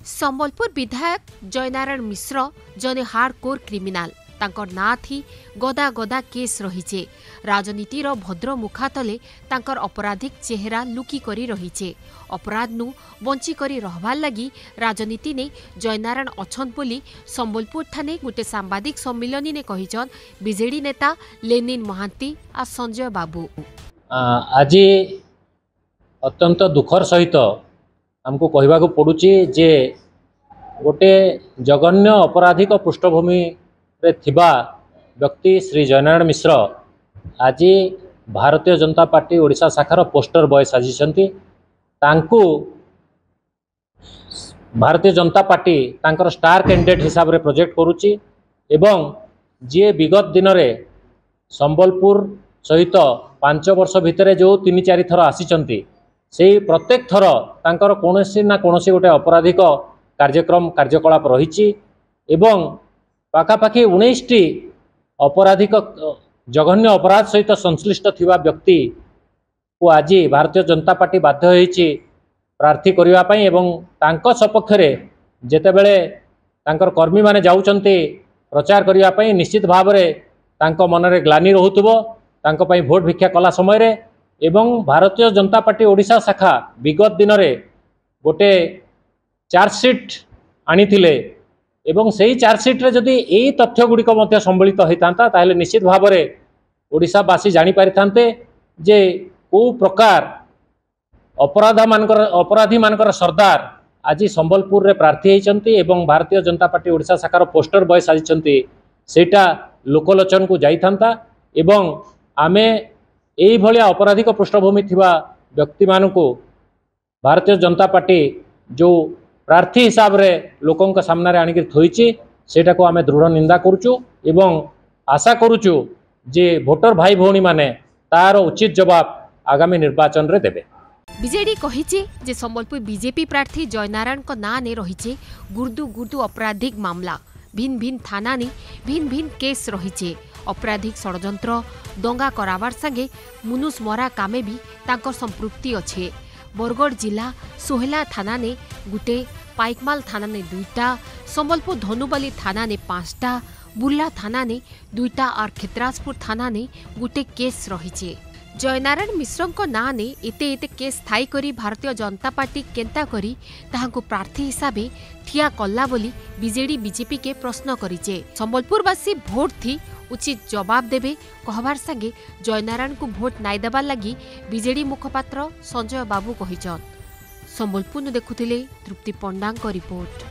संबलपुर विधायक जयनारायण मिश्र जने hardcore criminal तांकर ना थी गदा गदा केस रहीचे। राजनीतिर भद्र मुखा तले तांकर अपराधिक चेहरा लुकी करी रहीचे। अपराध नु बंची करी रहबार लगी राजनीति ने जयनारायण अछन बोली संबलपुर ठाने गोटे सांबादिक सम्मिलनी ने कहिछन बीजेडी नेता लेनिन महांती आ संजय बाबू। आज अत्यंत दुखर सहित हमको कहवा को पड़ुची जे गोटे जघन्य अपराधिक पृष्ठभूमि रे थिबा व्यक्ति श्री जयनारायण मिश्र आज भारतीय जनता पार्टी ओडिशा शाखार poster boy साजिशंती। तांकु Bharatiya Janata party तांकर स्टार कैंडिडेट हिसाब रे प्रोजेक्ट करुची एवं जे विगत दिन रे संबलपुर सहित 5 वर्ष भितर जो 3-4 थर आसीचंती से प्रत्येक थर तांकर कोनोसी ना कोनोसी गोटे आपराधिक कार्यक्रम कार्यकलाप रही एवं पाखापाखि 19टी आपराधिक जघन्य अपराध सहित संश्लिष्ट थिबा व्यक्ति को आज भारतीय जनता पार्टी बाध्य होईची प्रार्थी करिवा पई एवं तांको सपक्ष रे जेतेबेले तांकर कर्मी माने जाउचंती प्रचार करिवा पई निश्चित भाव रे तांको मनरे ग्लानि रहुतबो तांको पई भोट भिक्षा कला समय रे एवं भारतीय जनता पार्टी ओडिशा शाखा विगत दिन रे गोटे चार्जसीट आनीथिले एवं सही चार्जसीट रे जदि एई तथ्य गुड़िक मध्य सम्मिलित होइतांता ताहेले निश्चित भाव रे ओडिशावासी जानि पारिथान्ते जे को प्रकार अपराधी मानकर सरदार आज संबलपुर रे प्रार्थी होइचंती एवं भारतीय जनता पार्टी ओडिशा शाखार पोस्टर बॉय साजिचंती सेटा लोकलोचन को जाइथांता एवं आमे एई भलिया अपराधिक पृष्ठभूमि थिबा व्यक्ति मानकु भारतीय जनता पार्टी जो प्रार्थी हिसाब रे लोकों का सामना रे आनिक थोइची सेटा को आमे दृढ़ निंदा करूचु एवं आशा करूचु जे भोटर भाई भौणी माने तार उचित जवाब आगामी निर्वाचन रे देबे। बीजेडी कहिचे जे संबलपुर बीजेपी प्रार्थी जयनारायण को ना ने रहिचे गुर्दु आपराधिक मामला भिन्न भिन्न थाना ने भिन्न भिन्न केस रहिचे। अपराधिक षडयंत्र दंगा करावार संगे मुनुस मरा कामे भी तांकर संपृक्ति अच्छे। बरगढ़ जिला सोहेला थाना ने गुटे, पाइकमाल थाना ने 2टा, संबलपुर धनुबली थाना ने 5टा, बुर्ला थाना ने 2टा और खेतराजपुर थाना ने गुटे केस रहिचे। जयनारायण मिश्रଙ୍କ ना ने एते एते case Thai curry Bharatiya Janata party Kenta करी ताहांको प्रार्थी हिसाबे ठिया कल्ला बोली बीजेडी बीजेपी के प्रश्न करिचे। संबलपुरवासी भोट थी उचित जवाब देबे कहबार संगे जयनारायण को भोट नाई देबार लगी बीजेडी मुखपात्र संजय बाबू कहिछन। संबलपुर देखुथिले तृप्ति पंडांक रिपोर्ट।